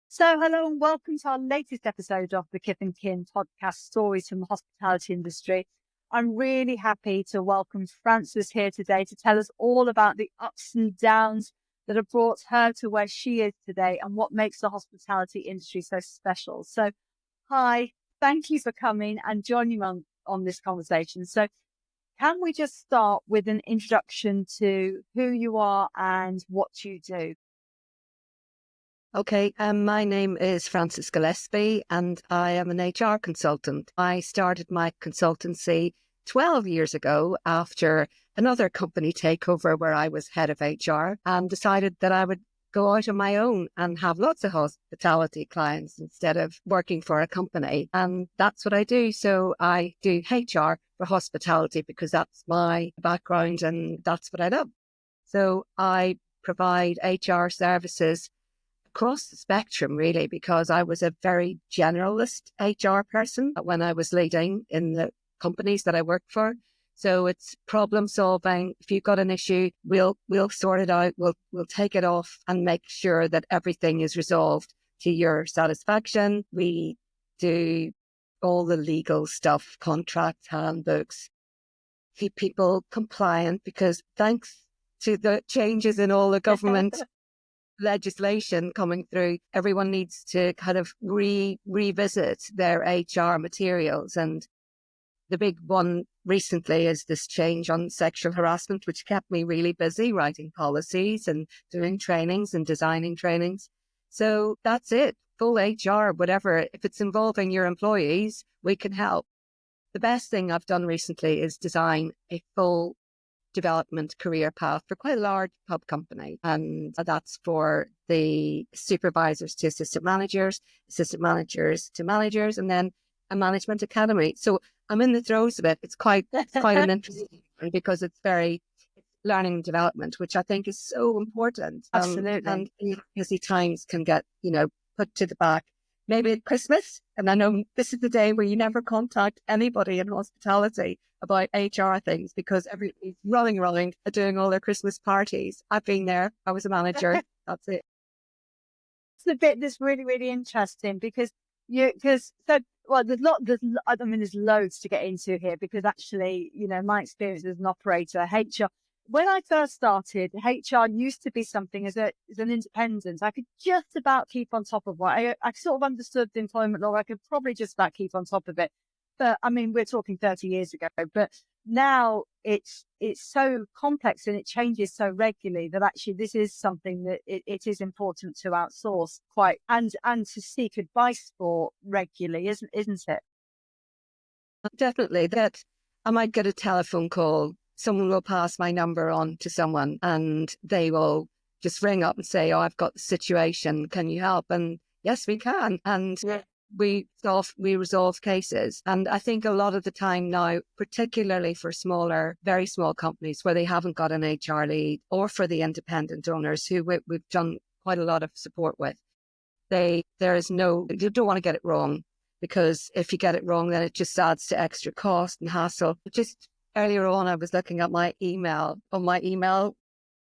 So, hello and welcome to our latest episode of the Kith Kin Podcast, Stories from the Hospitality Industry. I'm really happy to welcome Frances here today to tell us all about the ups and downs that have brought her to where she is today and what makes the hospitality industry so special. So, hi, thank you for coming and joining on this conversation. So, can we just start with an introduction to who you are and what you do? Okay, my name is Frances Gillespie and I am an HR consultant. I started my consultancy 12 years ago after another company takeover where I was head of HR and decided that I would go out on my own and have lots of hospitality clients instead of working for a company. And that's what I do. So I do HR for hospitality because that's my background and that's what I love. So I provide HR services across the spectrum, really, because I was a very generalist HR person when I was leading in the companies that I worked for. So it's problem solving. If you've got an issue, we'll sort it out. We'll take it off and make sure that everything is resolved to your satisfaction. We do all the legal stuff, contracts, handbooks, keep people compliant because thanks to the changes in all the government legislation coming through, everyone needs to kind of revisit their HR materials. And the big one recently is this change on sexual harassment, which kept me really busy writing policies and doing trainings and designing trainings. So that's it. Full HR, whatever. If it's involving your employees, we can help. The best thing I've done recently is design a full development career path for quite a large pub company. And that's for the supervisors to assistant managers to managers, and then a management academy. So I'm in the throes of it. It's quite an interesting one because it's very learning and development, which I think is so important. Absolutely. And busy times can get, put to the back. Maybe at Christmas, and I know this is the day where you never contact anybody in hospitality about HR things because everybody's running around doing all their Christmas parties. I've been there. I was a manager. That's it. It's the bit that's really, really interesting because there's loads to get into here because actually, my experience as an operator, HR, when I first started, HR used to be something as an independent. I could just about keep on top of what I sort of understood the employment law. I could probably just about keep on top of it. But I mean, we're talking 30 years ago, but now it's so complex and it changes so regularly that actually this is something that it is important to outsource quite and to seek advice for regularly, isn't it? Definitely. That I might get a telephone call. Someone will pass my number on to someone and they will just ring up and say, "Oh, I've got the situation. Can you help?" And yes, we can. And we resolve cases. And I think a lot of the time now, particularly for smaller, very small companies where they haven't got an HR lead, or for the independent owners who we've done quite a lot of support with, you don't want to get it wrong, because if you get it wrong, then it just adds to extra cost and hassle. Just earlier on, I was looking at my email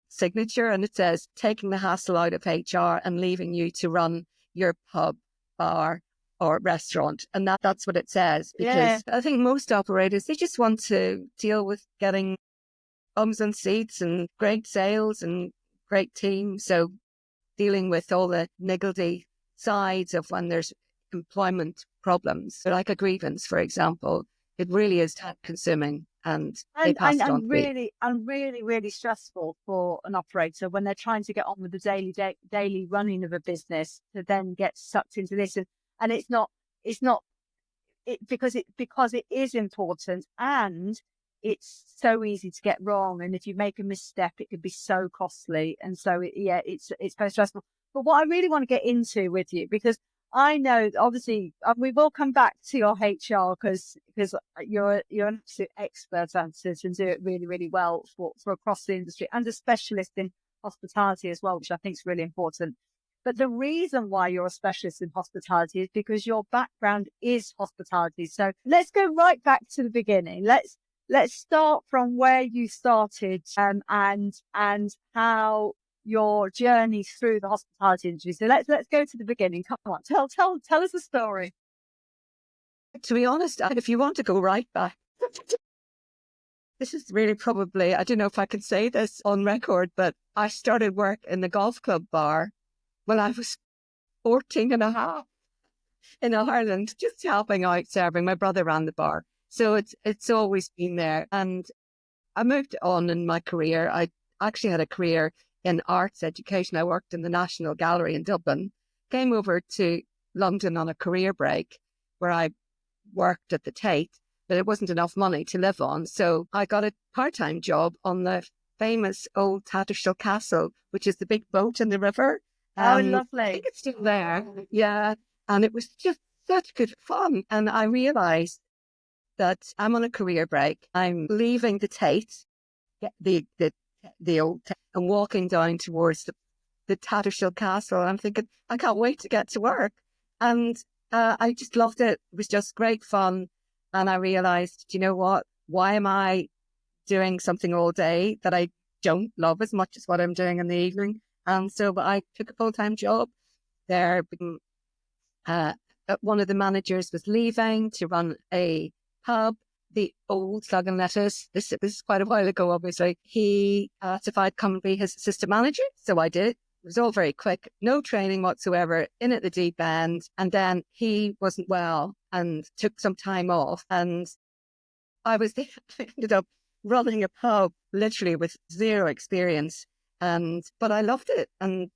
signature, and it says, "Taking the hassle out of HR and leaving you to run your pub, bar, or restaurant." And that's what it says, because I think most operators, they just want to deal with getting bums and seats and great sales and great teams. So dealing with all the niggledy sides of when there's employment problems, like a grievance, for example, it really is time consuming. And really stressful for an operator when they're trying to get on with the daily running of a business to then get sucked into this, and it's not because it is important and it's so easy to get wrong, and if you make a misstep, it could be so costly, and so it's very stressful. But what I really want to get into with you, because I know, obviously, we will come back to your HR because you're an absolute expert at it and do it really, really well for across the industry, and a specialist in hospitality as well, which I think is really important. But the reason why you're a specialist in hospitality is because your background is hospitality. So let's go right back to the beginning. Let's start from where you started and how your journey through the hospitality industry. So let's go to the beginning. Come on, tell us the story. To be honest, if you want to go right back, this is really probably, I don't know if I can say this on record, but I started work in the golf club bar when I was 14 and a half in Ireland, just helping out, serving. My brother ran the bar. So it's always been there. And I moved on in my career. I actually had a career in arts education. I worked in the National Gallery in Dublin, came over to London on a career break where I worked at the Tate, but it wasn't enough money to live on. So I got a part-time job on the famous old Tattershall Castle, which is the big boat in the river. Oh, lovely. I think it's still there. Yeah. And it was just such good fun. And I realised that I'm on a career break. I'm leaving the Tate, the old Tate, and walking down towards the Tattershall Castle. And I'm thinking, I can't wait to get to work. And I just loved it. It was just great fun. And I realised, you know what? Why am I doing something all day that I don't love as much as what I'm doing in the evening? And so I took a full-time job there. One of the managers was leaving to run a pub, the old Slug and Lettuce. This is quite a while ago, obviously. He asked if I'd come and be his assistant manager. So I did. It was all very quick, no training whatsoever, in at the deep end. And then he wasn't well and took some time off. And I ended up running a pub literally with zero experience. But I loved it. And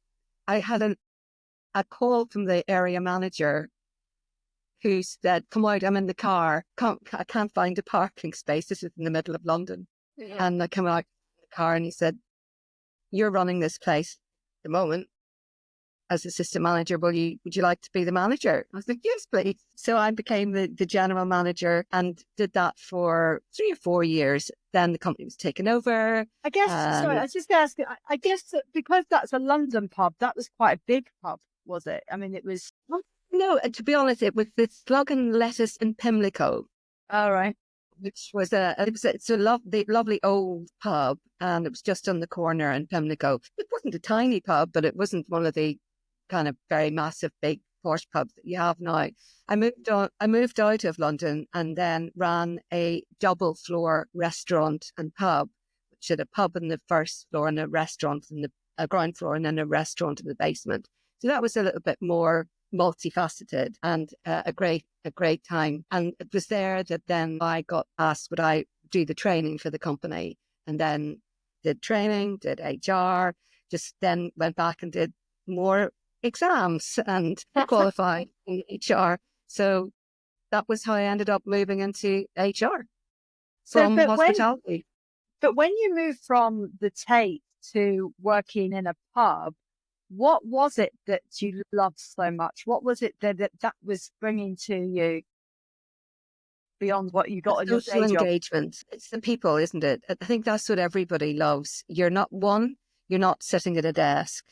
I had a call from the area manager who said, come out, I'm in the car. I can't find a parking space. This is in the middle of London. Yeah. And I come out in the car and he said, you're running this place at the moment as assistant manager. Would you like to be the manager? I was like, yes, please. So I became the general manager and did that for 3 or 4 years. Then the company was taken over. I guess, sorry, I was just asking, I guess that because that's a London pub, that was quite a big pub, was it? I mean, it was... No, to be honest, it was the Slug and Lettuce in Pimlico. All right. Which was it's a lovely old pub, and it was just on the corner in Pimlico. It wasn't a tiny pub, but it wasn't one of the kind of very massive, big posh pubs that you have now. I moved out of London and then ran a double floor restaurant and pub, which had a pub on the first floor and a restaurant in the ground floor, and then a restaurant in the basement. So that was a little bit more multifaceted and a great time. And it was there that then I got asked would I do the training for the company, and then did training, did HR, just then went back and did more exams and qualified in HR. So that was how I ended up moving into HR from hospitality. But when you moved from the Tate to working in a pub, what was it that you loved so much? What was it that was bringing to you beyond what you got in your social day job? Engagement. It's the people, isn't it? I think that's what everybody loves. You're not sitting at a desk.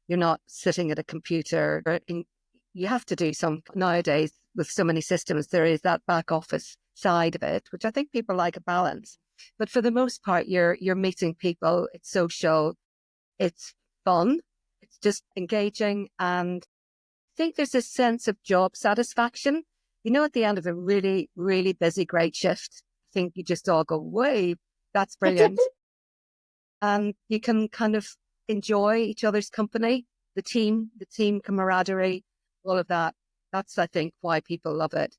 You're not sitting at a computer. You have to do some, nowadays with so many systems, there is that back office side of it, which I think people like a balance. But for the most part, you're meeting people. It's social. It's fun. It's just engaging. And I think there's a sense of job satisfaction. You know, at the end of a really, really busy, great shift, I think you just all go, "Way, that's brilliant." And you can kind of enjoy each other's company, the team camaraderie, all of that. That's, I think, why people love it.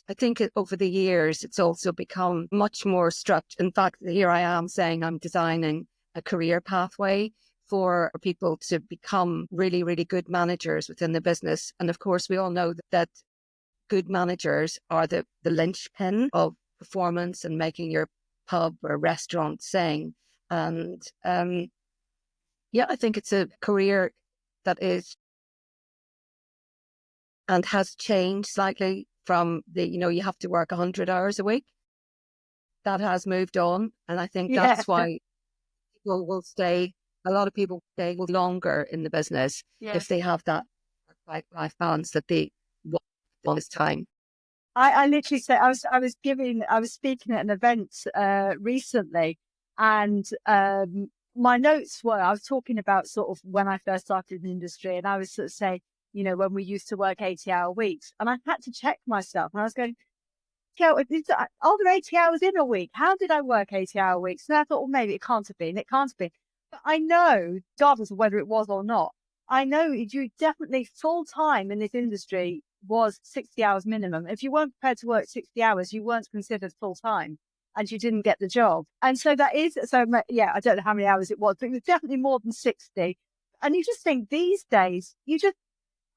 I think over the years, it's also become much more structured. In fact, here I am saying I'm designing a career pathway for people to become really, really good managers within the business. And of course, we all know that good managers are the linchpin of performance and making your pub or restaurant sing. And I think it's a career that is and has changed slightly from you have to work 100 hours a week. That has moved on. And I think that's why people will stay. A lot of people stay longer in the business if they have that life balance that they want all this time. I literally said I was speaking at an event recently, and my notes were, I was talking about sort of when I first started in the industry, and I was sort of saying, you know, when we used to work 80-hour weeks, and I had to check myself, and I was going, are there 80 hours in a week? How did I work 80-hour weeks? And I thought, well, maybe it can't have been. It can't have been. But I know, regardless of whether it was or not, I know you definitely full time in this industry was 60 hours minimum. If you weren't prepared to work 60 hours, you weren't considered full time and you didn't get the job. And so that is, so yeah, I don't know how many hours it was, but it was definitely more than 60. And you just think these days,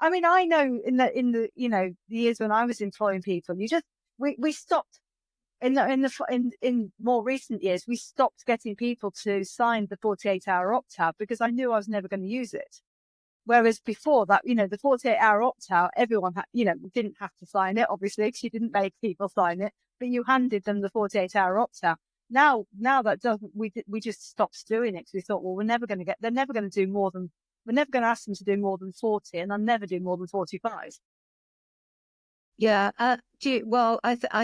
I mean, I know in the, you know, the years when I was employing people, we stopped in more recent years, we stopped getting people to sign the 48-hour opt-out because I knew I was never going to use it. Whereas before that, you know, the 48-hour opt-out, everyone had, you know, didn't have to sign it, obviously, because you didn't make people sign it, but you handed them the 48-hour opt-out. Now that doesn't, we just stopped doing it because we thought, well, they're never going to do more than, we're never going to ask them to do more than 40, and they'll never do more than 45. Yeah. I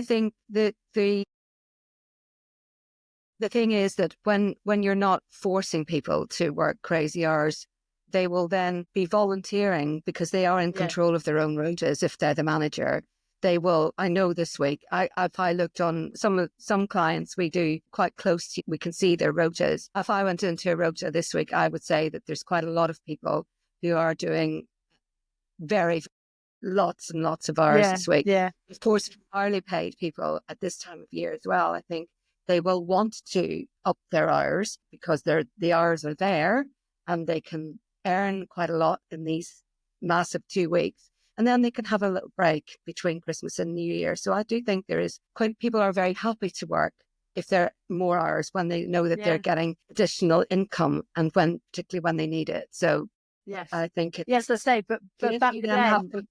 think that the thing is that when you're not forcing people to work crazy hours, they will then be volunteering because they are in control of their own rotas. If they're the manager, they will. I know this week, if I looked on some clients, we do quite close to, we can see their rotas. If I went into a rota this week, I would say that there's quite a lot of people who are doing lots and lots of hours this week. Yeah. Of course, hourly paid people at this time of year as well, I think they will want to up their hours because the hours are there and they can earn quite a lot in these massive 2 weeks. And then they can have a little break between Christmas and New Year. So I do think people are very happy to work if they're more hours when they know that they're getting additional income and particularly when they need it. So yes, I think yes, I say, but back then, but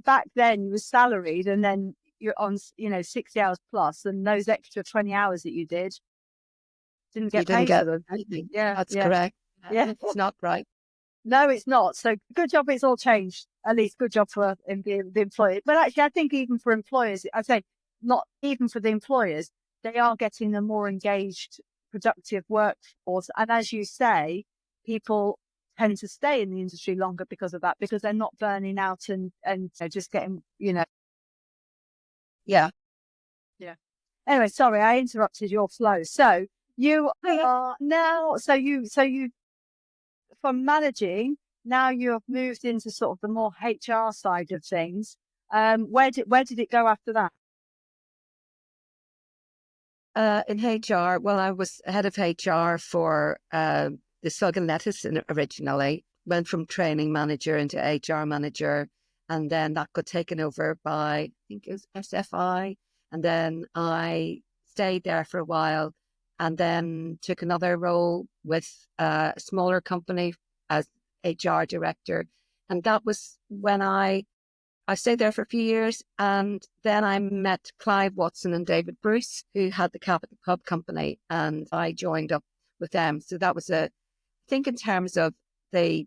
back then you were salaried and then you're on, you know, 60 hours plus, and those extra 20 hours that you didn't get paid for them. Anything. Yeah, That's correct. Yeah, it's not right. No, it's not. So good job it's all changed. At least good job for the employer. But actually, I think even for employers, I say not even for the employers, they are getting a more engaged, productive workforce. And as you say, people tend to stay in the industry longer because of that, because they're not burning out and just getting, you know. Yeah. Yeah. Anyway, sorry, I interrupted your flow. So you are now, so you from managing, now you have moved into sort of the more HR side of things. Where did it go after that? In HR, well, I was head of HR for the Sug and Lettuce originally. Went from training manager into HR manager, and then that got taken over by, I think it was SFI, and then I stayed there for a while, and then took another role with a smaller company as HR director, and that was when I stayed there for a few years, and then I met Clive Watson and David Bruce, who had the Capital Pub Company, and I joined up with them. So that was I think in terms of the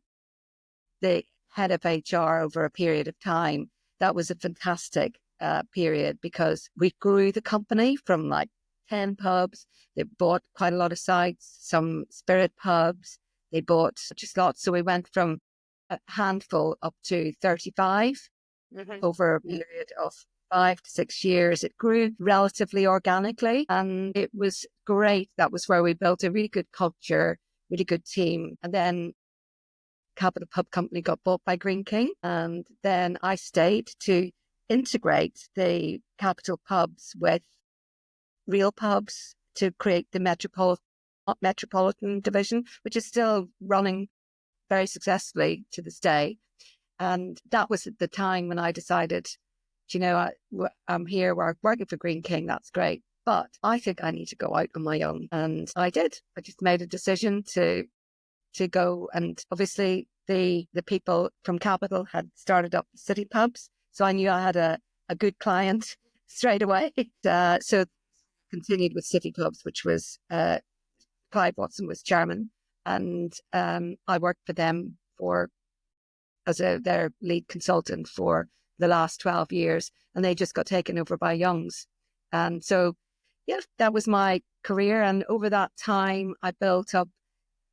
head of HR over a period of time, that was a fantastic period because we grew the company from like 10 pubs. They bought quite a lot of sites, some spirit pubs. They bought just lots. So we went from a handful up to 35 over a period of 5 to 6 years. It grew relatively organically and it was great. That was where we built a really good culture, really good team. And then Capital Pub Company got bought by Green King. And then I stayed to integrate the Capital Pubs with real pubs to create the Metropolitan division, which is still running very successfully to this day. And that was at the time when I decided, you know, I'm here working for Green King. That's great. But I think I need to go out on my own. And I did. I just made a decision to go. And obviously the people from Capital had started up city pubs. So I knew I had a good client straight away. So continued with city pubs, which was Clive Watson was chairman. And I worked for them as their lead consultant for the last 12 years, and they just got taken over by Young's. And so yeah, that was my career. And over that time, I built up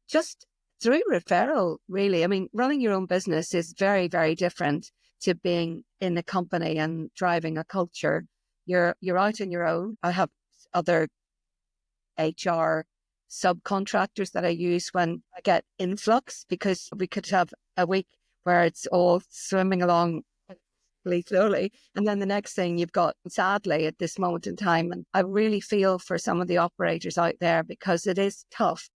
just through referral, really. I mean, running your own business is very, very different to being in a company and driving a culture. You're out on your own. I have other HR subcontractors that I use when I get influx, because we could have a week where it's all swimming along really slowly. And then the next thing you've got, sadly, at this moment in time, and I really feel for some of the operators out there, because it is tough.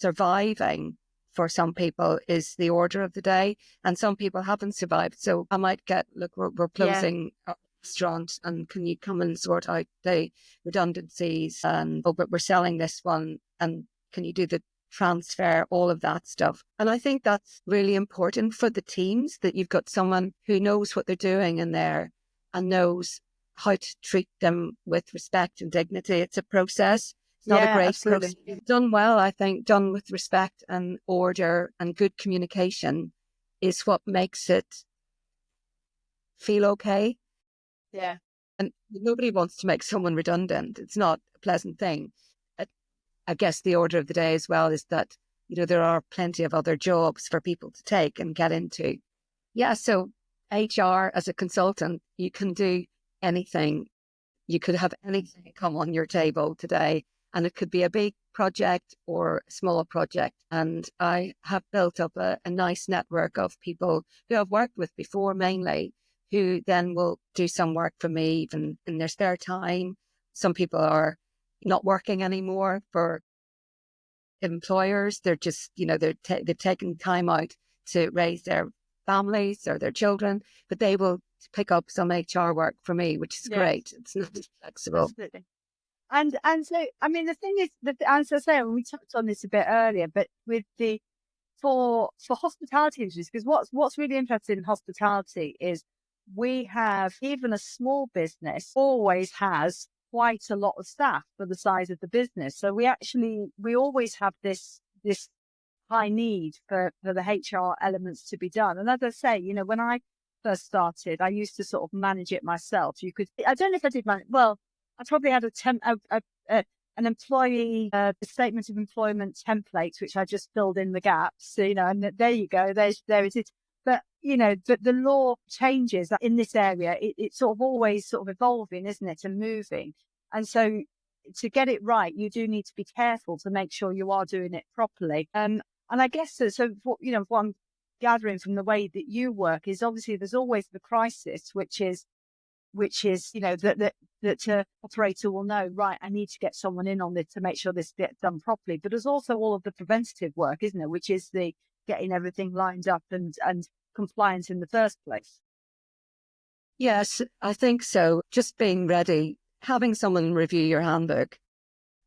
Surviving for some people is the order of the day, and some people haven't survived. So I might get, look, we're closing our restaurant, and can you come and sort out the redundancies? And but we're selling this one, and can you do the transfer, all of that stuff? And I think that's really important for the teams, that you've got someone who knows what they're doing in there and knows how to treat them with respect and dignity. It's a process. It's not a great absolutely. process. Done well, I think, done with respect and order and good communication is what makes it feel okay. Yeah. And nobody wants to make someone redundant. It's not a pleasant thing. I guess the order of the day as well is that, there are plenty of other jobs for people to take and get into. Yeah, so HR as a consultant, you can do anything. You could have anything come on your table today, and it could be a big project or a small project. And I have built up a nice network of people who I've worked with before, mainly, who then will do some work for me even in their spare time. Some people are not working anymore for employers. They're just, they've taken time out to raise their families or their children, but they will pick up some HR work for me, which is great. It's not flexible. Absolutely. And so, I mean, the thing is that, as I say, we touched on this a bit earlier, but with for hospitality industries, because what's really interesting in hospitality is we have, even a small business always has quite a lot of staff for the size of the business. So we always have this high need for the HR elements to be done. And as I say, when I first started, I used to sort of manage it myself. I don't know if I did manage, well, I probably had an employee, the statement of employment template, which I just filled in the gaps. So, and there you go, there it is. But, but the law changes in this area. It's sort of always sort of evolving, isn't it? And moving. And so to get it right, you do need to be careful to make sure you are doing it properly. And I guess so what I'm gathering from the way that you work is, obviously there's always the crisis, which is that operator will know, right, I need to get someone in on this to make sure this gets done properly. But there's also all of the preventative work, isn't it, which is the getting everything lined up and compliant in the first place. Yes, I think so. Just being ready, having someone review your handbook.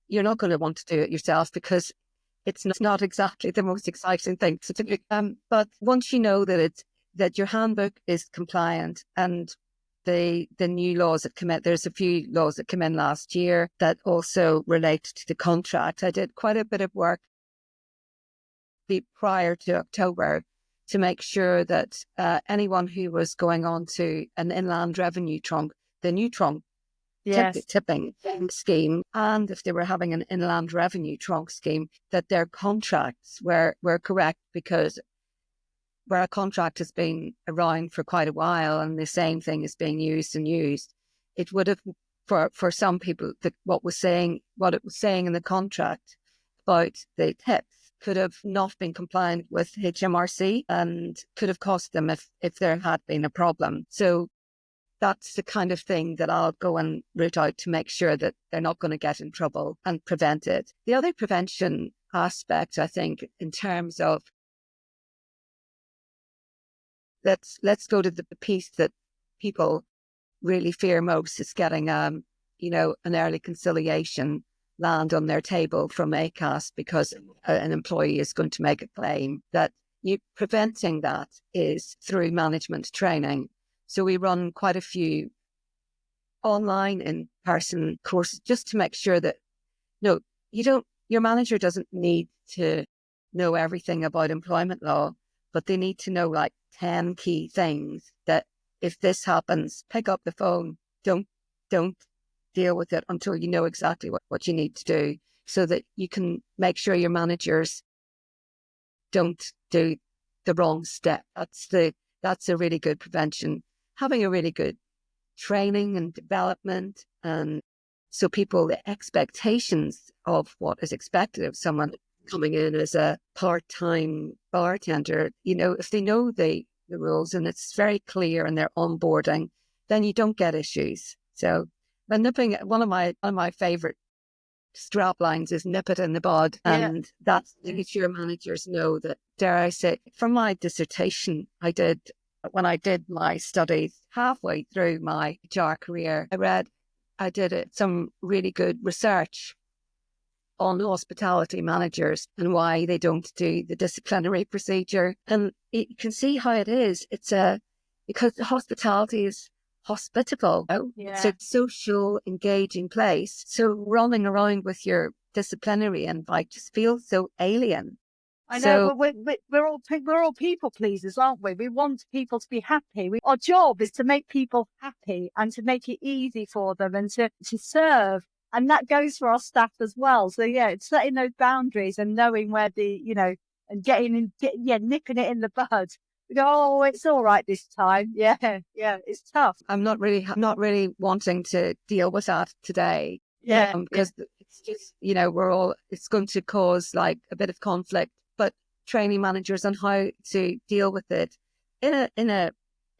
You're not going to want to do it yourself, because it's not exactly the most exciting thing to do. But once you know that your handbook is compliant, and the new laws that come in, there's a few laws that came in last year that also relate to the contract. I did quite a bit of work prior to October to make sure that anyone who was going on to an inland revenue trunk, the new trunk, tipping scheme, and if they were having an inland revenue trunk scheme, that their contracts were correct, because where a contract has been around for quite a while and the same thing is being used, it would have, for some people, what it was saying in the contract about the tips could have not been compliant with HMRC and could have cost them if there had been a problem. So that's the kind of thing that I'll go and root out to make sure that they're not going to get in trouble and prevent it. The other prevention aspect, I think, in terms of, let's go to the piece that people really fear most, is getting an early conciliation land on their table from ACAS because an employee is going to make a claim. That preventing that is through management training. So we run quite a few online in-person courses just to make sure that your manager doesn't need to know everything about employment law, but they need to know like 10 key things that if this happens, pick up the phone. Don't deal with it until you know exactly what you need to do, so that you can make sure your managers don't do the wrong step. That's a really good prevention. Having a really good training and development, and so the expectations of what is expected of someone coming in as a part-time bartender, if they know the rules and it's very clear and they're onboarding, then you don't get issues. So one of my favorite strap lines is nip it in the bud. And that's making sure managers know that, dare I say, from my dissertation when I did my studies halfway through my HR career, I did some really good research on hospitality managers and why they don't do the disciplinary procedure. And you can see how it is. Because hospitality is hospitable. It's a social, engaging place. So running around with your disciplinary invite just feels so alien. I know, but we're all people pleasers, aren't we? We want people to be happy. Our job is to make people happy and to make it easy for them and to serve. And that goes for our staff as well. So it's setting those boundaries and knowing where and nipping it in the bud. We go, oh, it's all right this time. Yeah, it's tough. I'm not really wanting to deal with that today. Because it's just, it's going to cause like a bit of conflict. But training managers on how to deal with it in a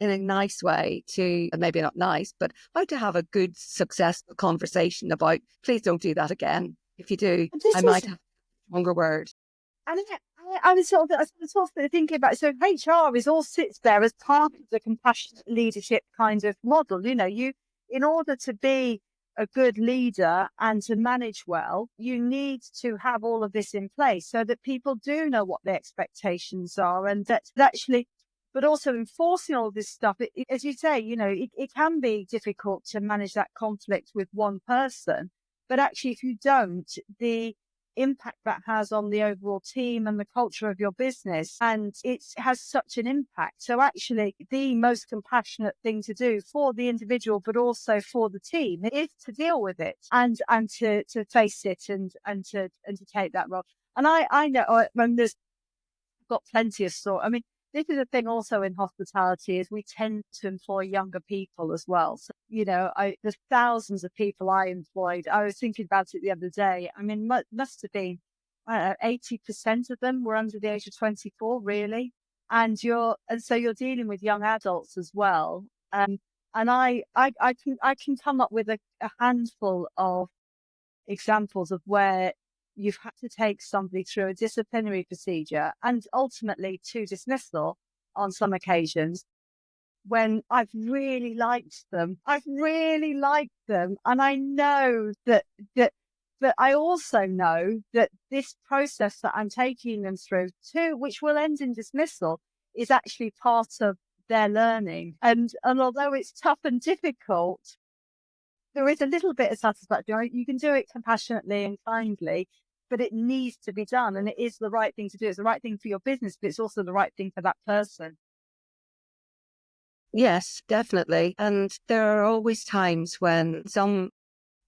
nice way, maybe not nice, but how to have a good, successful conversation about, please don't do that again. If you do, I might have a stronger word. And I was sort of thinking about, so HR all sits there as part of the compassionate leadership kind of model. You, in order to be a good leader and to manage well, you need to have all of this in place so that people do know what their expectations are, and that actually, but also enforcing all this stuff. As you say, it can be difficult to manage that conflict with one person, but actually, if you don't, the impact that has on the overall team and the culture of your business, and it has such an impact. So actually the most compassionate thing to do for the individual but also for the team is to deal with it and to face it and to take that role. And I know there's got plenty of stories. I mean, this is a thing also in hospitality, is we tend to employ younger people as well. So, there's thousands of people I employed. I was thinking about it the other day. I mean, must have been, 80% of them were under the age of 24, really. And so you're dealing with young adults as well. And I can come up with a handful of examples of where you've had to take somebody through a disciplinary procedure and ultimately to dismissal on some occasions, when I've really liked them. And I know that I also know that this process that I'm taking them through too, which will end in dismissal, is actually part of their learning. And although it's tough and difficult, there is a little bit of satisfaction. You can do it compassionately and kindly, but it needs to be done, and it is the right thing to do. It's the right thing for your business, but it's also the right thing for that person. Yes, definitely. And there are always times when some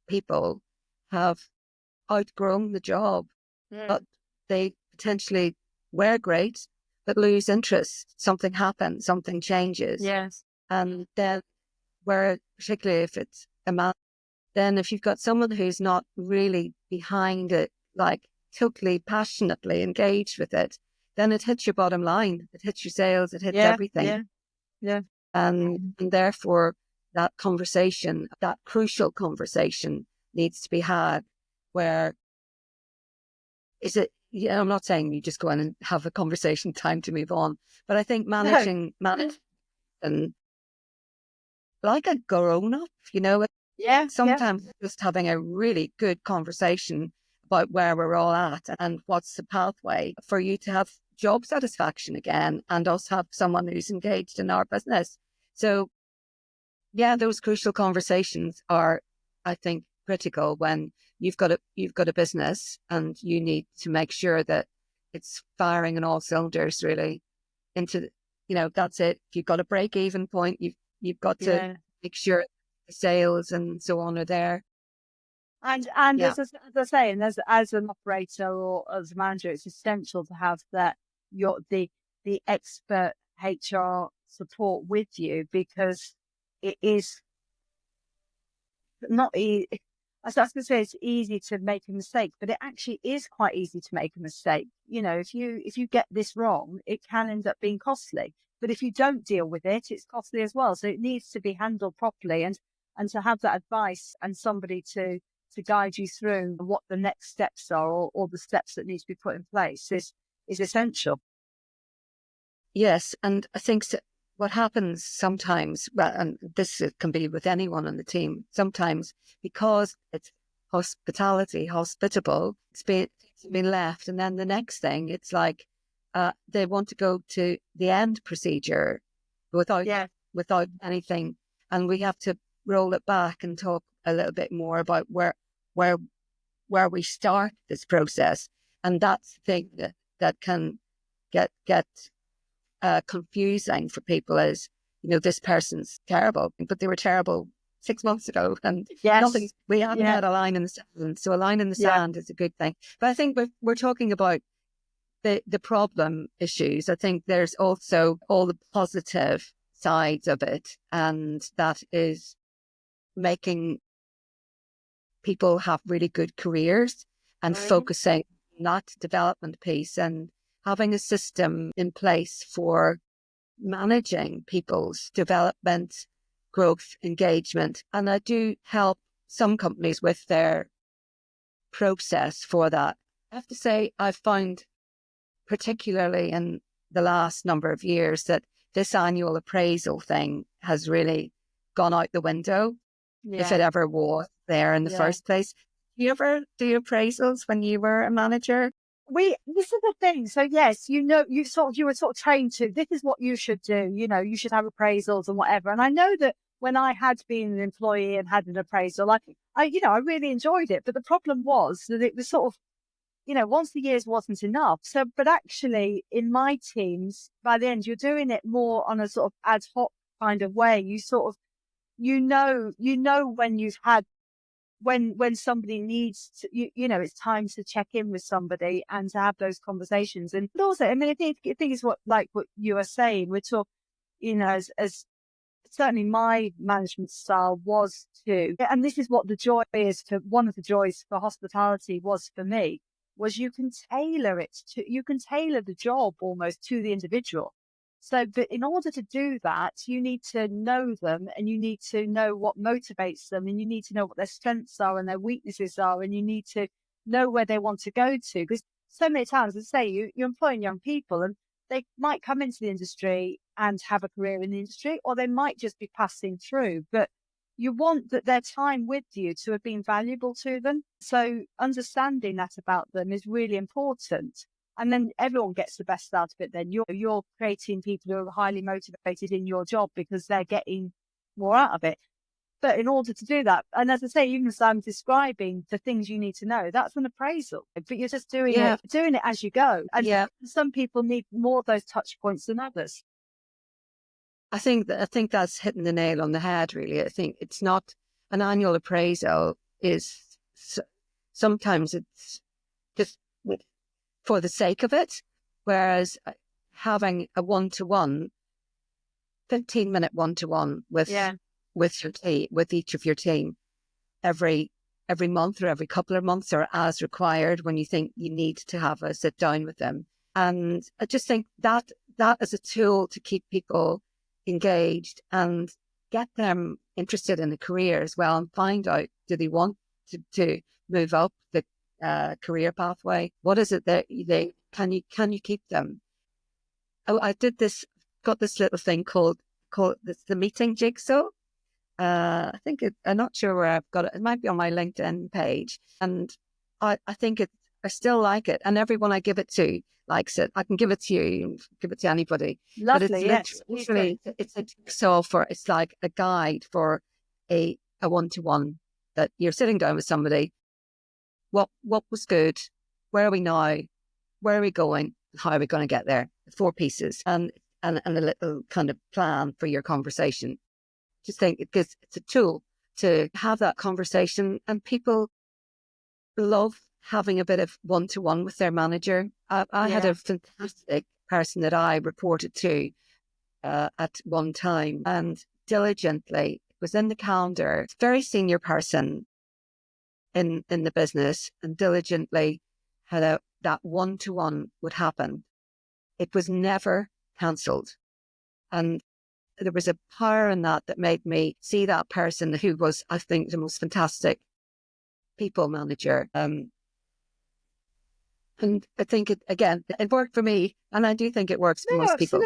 people have outgrown the job, but they potentially were great, but lose interest. Something happens, something changes. Yes. And then, particularly if it's a man, then if you've got someone who's not really behind it, like totally passionately engaged with it, then it hits your bottom line. It hits your sales. It hits everything. Yeah. And therefore, that conversation, that crucial conversation, needs to be had. Where is it? I'm not saying you just go in and have a conversation, time to move on. But I think managing and like a grown up, sometimes just having a really good conversation about where we're all at and what's the pathway for you to have job satisfaction again, and us have someone who's engaged in our business. So, those crucial conversations are, I think, critical when you've got a business and you need to make sure that it's firing on all cylinders, really. That's it. If you've got a break-even point, you've got to make sure the sales and so on are there. And Yeah. as I say, and as an operator or as a manager, it's essential to have that the expert HR support with you, because it is not easy. I was going to say it's easy to make a mistake, but it actually is quite easy to make a mistake. If you get this wrong, it can end up being costly. But if you don't deal with it, it's costly as well. So it needs to be handled properly, and to have that advice and somebody to guide you through what the next steps are, or the steps that need to be put in place is essential. Yes, and I think what happens sometimes, well, and this can be with anyone on the team, sometimes because it's hospitable, it's been left, and then the next thing, it's like they want to go to the end procedure without Yeah. without anything, and we have to roll it back and talk a little bit more about where where we start this process, and that's the thing that can get confusing for people is, this person's terrible, but they were terrible 6 months ago, and Yes. we haven't Yeah. had a line in the sand. So a line in the Yeah. sand is a good thing. But I think we're talking about the problem issues. I think there's also all the positive sides of it, and that is making people have really good careers and Right. focusing on that development piece and having a system in place for managing people's development, growth, engagement. And I do help some companies with their process for that. I have to say, I've found, particularly in the last number of years, that this annual appraisal thing has really gone out the window, if Yeah. it ever was there in the Yeah. first place. Do you ever do appraisals when you were a manager? This is the thing. So yes, you were sort of trained to, this is what you should do. You should have appraisals and whatever. And I know that when I had been an employee and had an appraisal, I really enjoyed it. But the problem was that it was sort of, once the years wasn't enough. So, but actually in my teams, by the end, you're doing it more on a sort of ad hoc kind of way. You sort of, when you've had, when somebody needs to, it's time to check in with somebody and to have those conversations. And also, I mean, I think it's what you are saying. We're talking, as certainly my management style was to, and this is what the joy is for, one of the joys for hospitality was for me, was you can tailor the job almost to the individual. So, but in order to do that, you need to know them, and you need to know what motivates them, and you need to know what their strengths are and their weaknesses are, and you need to know where they want to go to. Because so many times, as I say, you're employing young people, and they might come into the industry and have a career in the industry, or they might just be passing through. But you want that their time with you to have been valuable to them. So understanding that about them is really important. And then everyone gets the best out of it. Then you're creating people who are highly motivated in your job because they're getting more out of it. But in order to do that, and as I say, even as I'm describing the things you need to know, that's an appraisal. But you're just doing it as you go. And Yeah. some people need more of those touch points than others. I think that's hitting the nail on the head, really. I think it's not an annual appraisal is sometimes it's just for the sake of it, whereas having a 15-minute one-to-one with your team, with each of your team, every month or every couple of months or as required when you think you need to have a sit down with them. And I just think that is a tool to keep people engaged and get them interested in a career as well, and find out, do they want to move up the career pathway? What is it that can you keep them? Oh, got this little thing called the meeting jigsaw. I'm not sure where I've got it. It might be on my LinkedIn page, and I think I still like it, and everyone I give it to likes it. I can give it to you, give it to anybody. Lovely, But it's literally it's a jigsaw it's like a guide for a one-to-one, that you're sitting down with somebody. What was good? Where are we now? Where are we going? How are we going to get there? 4 pieces and a little kind of plan for your conversation. Just think, because it's a tool to have that conversation, and people love having a bit of one-to-one with their manager. I had a fantastic person that I reported to at one time, and diligently was in the calendar, very senior person in the business, and diligently had that one-to-one would happen. It was never cancelled. And there was a power in that made me see that person who was, I think, the most fantastic people manager. And I think it worked for me, and I do think it works for most people.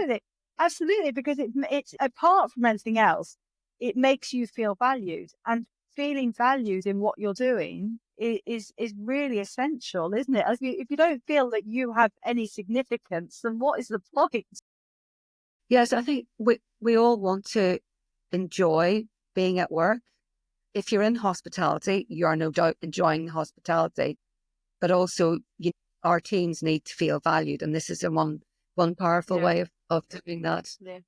Absolutely, because it's apart from anything else, it makes you feel valued, and feeling valued in what you're doing is really essential, isn't it? If you don't feel that you have any significance, then what is the point? Yes, I think we all want to enjoy being at work. If you're in hospitality, you are no doubt enjoying hospitality, but also our teams need to feel valued, and this is one powerful way of doing that. Yeah.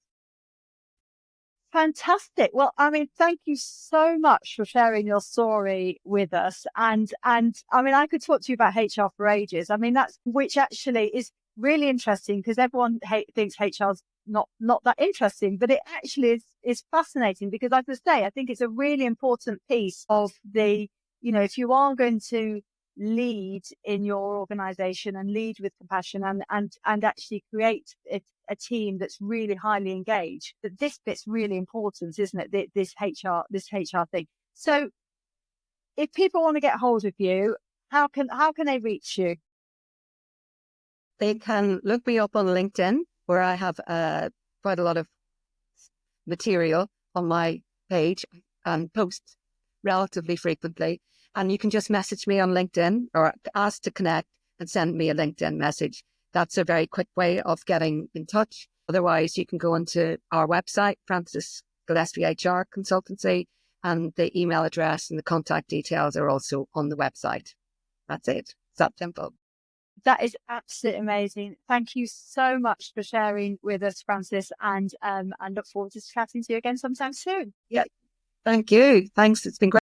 Fantastic. Well, I mean, thank you so much for sharing your story with us. And I mean, I could talk to you about HR for ages. I mean, which actually is really interesting, because everyone thinks HR's not that interesting, but it actually is fascinating, because, like I say, I think it's a really important piece of the, if you are going to lead in your organization and lead with compassion and actually create a team that's really highly engaged, that this bit's really important, isn't it? This HR thing. So if people want to get hold of you, how can they reach you? They can look me up on LinkedIn, where I have quite a lot of material on my page and post relatively frequently. And you can just message me on LinkedIn or ask to connect and send me a LinkedIn message. That's a very quick way of getting in touch. Otherwise, you can go into our website, Frances Gillespie HR Consultancy, and the email address and the contact details are also on the website. That's it. It's that simple. That is absolutely amazing. Thank you so much for sharing with us, Frances, and look forward to chatting to you again sometime soon. Yeah, thank you. Thanks. It's been great.